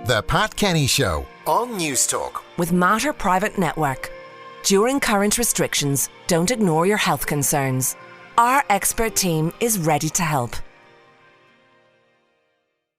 The Pat Kenny Show on News Talk. With Mater Private Network. During current restrictions, don't ignore your health concerns. Our expert team is ready to help.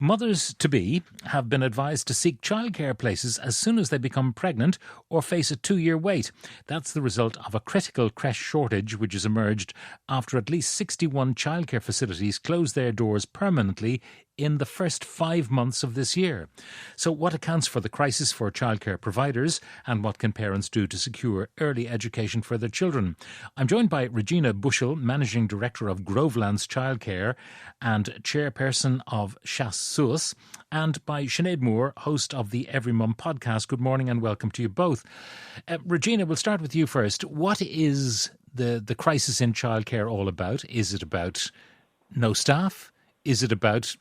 Mothers-to-be have been advised to seek childcare places as soon as they become pregnant or face a 2-year wait. That's the result of a critical creche shortage which has emerged after at least 61 childcare facilities closed their doors permanently in the first 5 months of this year. So what accounts for the crisis for childcare providers, and what can parents do to secure early education for their children? I'm joined by Regina Bushell, Managing Director of Grovelands Childcare and Chairperson of Chas Suas, and by Sinead Moore, host of the Every Mum podcast. Good morning and welcome to you both. Regina, we'll start with you first. What is the crisis in childcare all about? Is it about no staff? Is it about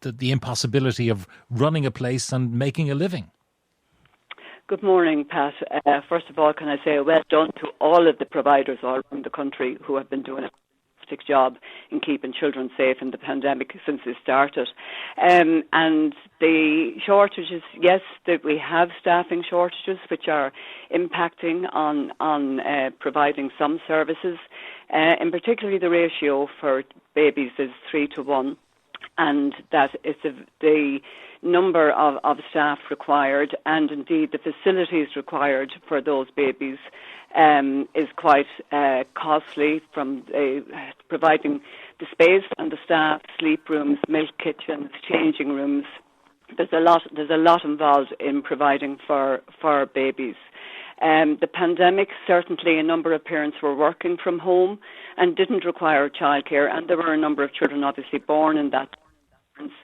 the impossibility of running a place and making a living? Good morning, Pat. First of all, can I say well done to all of the providers all around the country who have been doing a fantastic job in keeping children safe in the pandemic since it started. And the shortages, yes, that we have staffing shortages which are impacting on providing some services. In particular, the ratio for babies is 3-to-1. And that is the number of staff required, and indeed the facilities required for those babies is quite costly, from providing the space and the staff, sleep rooms, milk kitchens, changing rooms. There's a lot involved in providing for babies. The pandemic, certainly a number of parents were working from home and didn't require childcare, and there were a number of children obviously born in that. Parents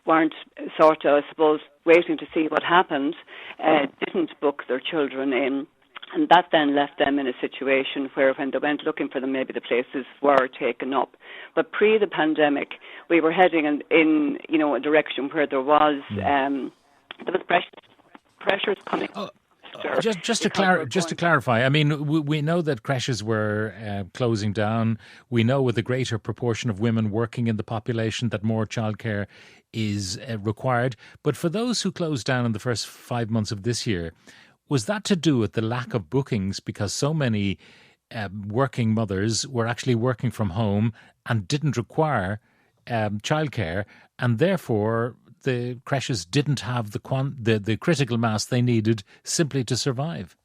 weren't sort of, I suppose, waiting to see what happened, didn't book their children in, and that then left them in a situation where when they went looking for them, maybe the places were taken up. But pre the pandemic, we were heading in a direction where there was pressures coming. Just to clarify, I mean, we know that creches were closing down. We know with a greater proportion of women working in the population that more childcare is required. But for those who closed down in the first 5 months of this year, was that to do with the lack of bookings because so many working mothers were actually working from home and didn't require childcare, and therefore the creches didn't have the critical mass they needed simply to survive?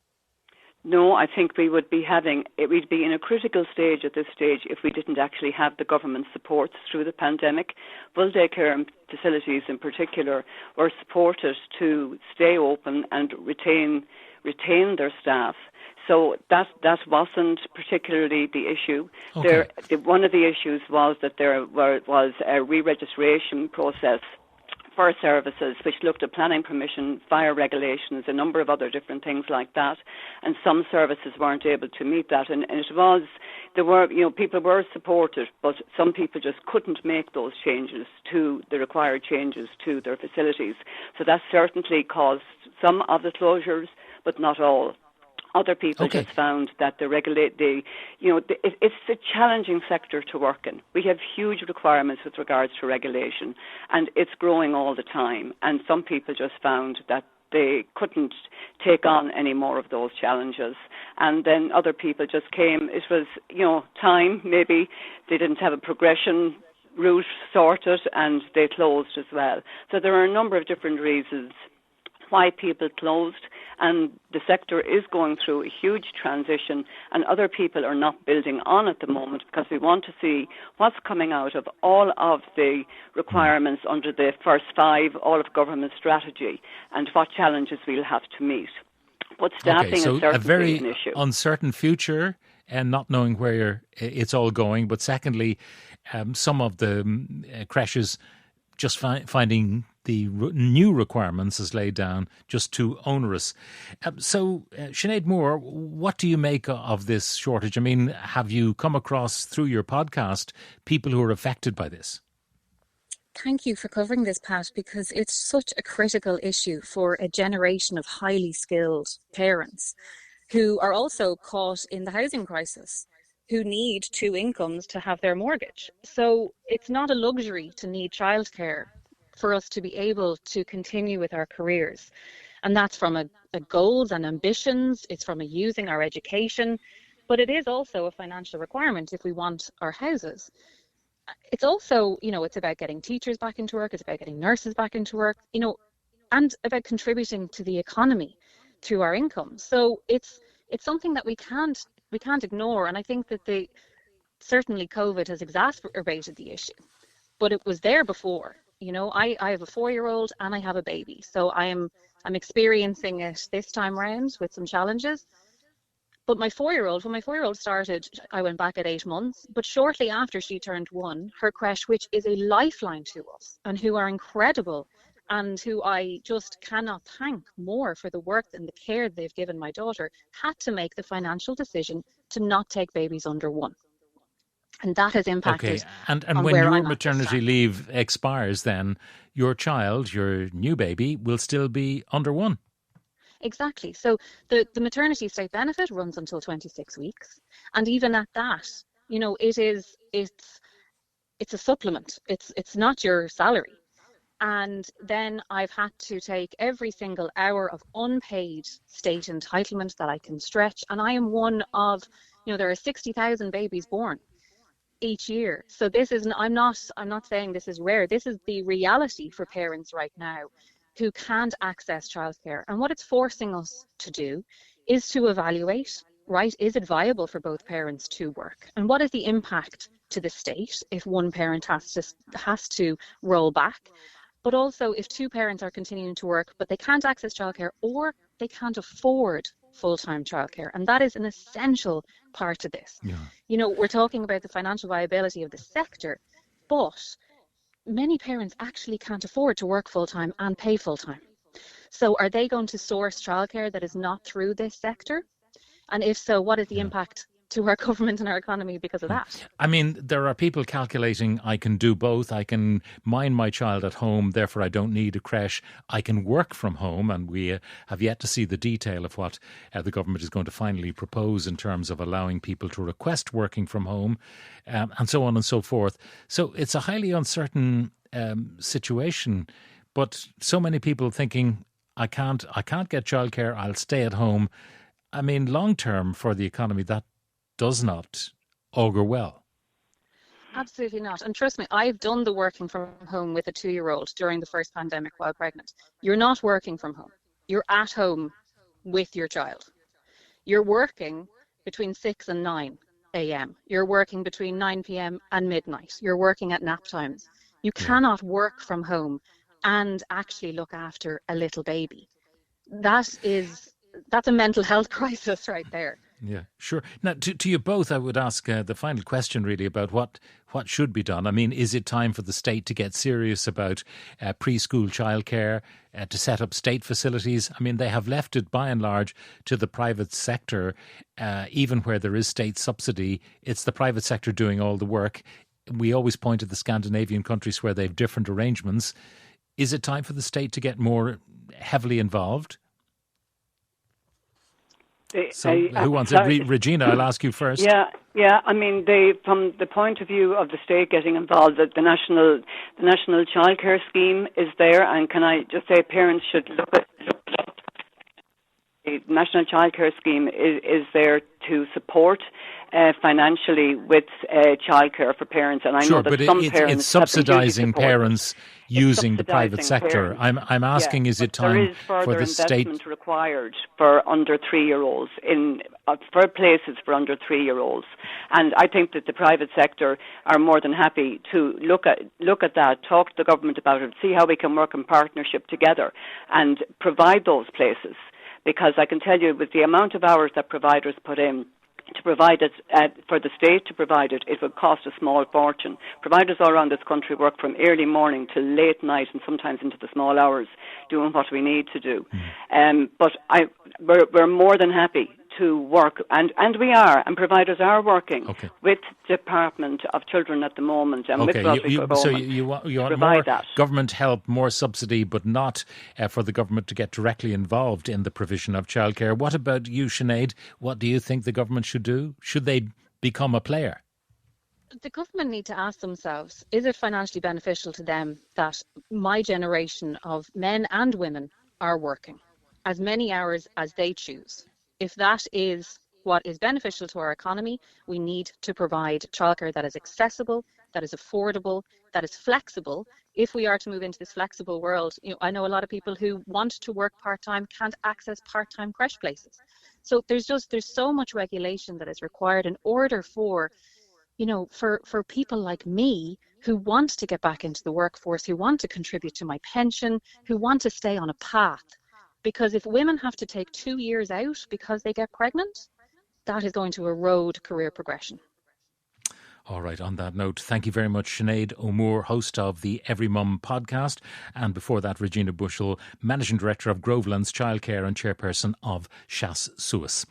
No, I think we'd be in a critical stage at this stage if we didn't actually have the government supports through the pandemic. Full day care facilities in particular were supported to stay open and retain their staff. So that wasn't particularly the issue. Okay. One of the issues was that there was a re-registration process for services which looked at planning permission, fire regulations, a number of other different things like that, and some services weren't able to meet that. And people were supported, but some people just couldn't make those changes to the required changes to their facilities. So that certainly caused some of the closures, but not all. Other people just found that it's a challenging sector to work in. We have huge requirements with regards to regulation, and it's growing all the time. And some people just found that they couldn't take on any more of those challenges. And then other people just came. It was, time. Maybe they didn't have a progression route sorted, and they closed as well. So there are a number of different reasons why people closed, and the sector is going through a huge transition, and other people are not building on at the moment because we want to see what's coming out of all of the requirements under the first 5, all of government strategy, and what challenges we'll have to meet. But staffing is certainly a very an issue. Uncertain future and not knowing where it's all going. But secondly, some of the creches just finding the new requirements as laid down just too onerous. So, Sinead Moore, what do you make of this shortage? I mean, have you come across through your podcast people who are affected by this? Thank you for covering this, Pat, because it's such a critical issue for a generation of highly skilled parents who are also caught in the housing crisis, who need 2 incomes to have their mortgage. So it's not a luxury to need childcare. for us to be able to continue with our careers. And that's from a goals and ambitions, it's from a using our education, but it is also a financial requirement if we want our houses. It's also, it's about getting teachers back into work, it's about getting nurses back into work, and about contributing to the economy through our income. So it's something that we can't ignore. And I think that certainly COVID has exacerbated the issue, but it was there before. I have a 4-year-old and I have a baby, so I'm experiencing it this time round with some challenges. But when my 4-year-old started, I went back at 8 months. But shortly after she turned 1, her creche, which is a lifeline to us and who are incredible and who I just cannot thank more for the work and the care they've given my daughter, had to make the financial decision to not take babies under 1. And that has impacted. Okay, and when your maternity leave expires, then your child, your new baby, will still be under 1. Exactly. So the maternity state benefit runs until 26 weeks. And even at that, it's a supplement. It's not your salary. And then I've had to take every single hour of unpaid state entitlement that I can stretch. And I am one of, there are 60,000 babies born each year. So this isn't, I'm not saying this is rare. This is the reality for parents right now who can't access childcare. And what it's forcing us to do is to evaluate, right, is it viable for both parents to work? And what is the impact to the state if one parent has to roll back? But also if 2 parents are continuing to work, but they can't access childcare or they can't afford full-time childcare. And that is an essential part of this. Yeah. We're talking about the financial viability of the sector, but many parents actually can't afford to work full-time and pay full-time. So are they going to source childcare that is not through this sector? And if so, what is the impact to our government and our economy because of that? I mean, there are people calculating, I can do both. I can mind my child at home, therefore I don't need a creche. I can work from home, and we have yet to see the detail of what the government is going to finally propose in terms of allowing people to request working from home, and so on and so forth. So it's a highly uncertain situation, but so many people thinking, I can't get childcare, I'll stay at home. I mean, long term for the economy, that does not augur well. Absolutely not. And trust me, I've done the working from home with a 2-year-old during the first pandemic while pregnant. You're not working from home. You're at home with your child. You're working between 6 and 9 a.m. You're working between 9 p.m. and midnight. You're working at nap times. You cannot work from home and actually look after a little baby. That's a mental health crisis right there. Yeah, sure. Now, to you both, I would ask the final question really about what should be done. I mean, is it time for the state to get serious about preschool childcare, to set up state facilities? I mean, they have left it by and large to the private sector, even where there is state subsidy. It's the private sector doing all the work. We always point to the Scandinavian countries where they have different arrangements. Is it time for the state to get more heavily involved? So who wants it? Regina, I'll ask you first. Yeah. I mean, from the point of view of the state getting involved, the national childcare scheme is there, and can I just say, parents should look at the national childcare scheme is there to support financially with childcare for parents, and I know that some parents it's subsidising parents using the private sector. I'm asking, is it time for the state? There is further investment required for under 3-year-olds for places for under 3-year-olds, and I think that the private sector are more than happy to look at that, talk to the government about it, see how we can work in partnership together and provide those places. Because I can tell you, with the amount of hours that providers put in, to provide it, for the state to provide it, it would cost a small fortune. Providers all around this country work from early morning till late night and sometimes into the small hours doing what we need to do. But we're more than happy to work, and we are, and providers are working with Department of Children at the moment and with Roderick O'Bowman. So you want more government help, more subsidy, but not for the government to get directly involved in the provision of childcare. What about you, Sinead? What do you think the government should do? Should they become a player? the government need to ask themselves, is it financially beneficial to them that my generation of men and women are working as many hours as they choose? If that is what is beneficial to our economy, we need to provide childcare that is accessible, that is affordable, that is flexible. If we are to move into this flexible world, I know a lot of people who want to work part-time can't access part-time creche places. So there's so much regulation that is required in order for for people like me who want to get back into the workforce, who want to contribute to my pension, who want to stay on a path. Because if women have to take 2 years out because they get pregnant, that is going to erode career progression. All right, on that note, thank you very much, Sinead O'Moore, host of the Every Mum podcast. And before that, Regina Bushell, Managing Director of Grovelands Childcare and Chairperson of Shas Suas.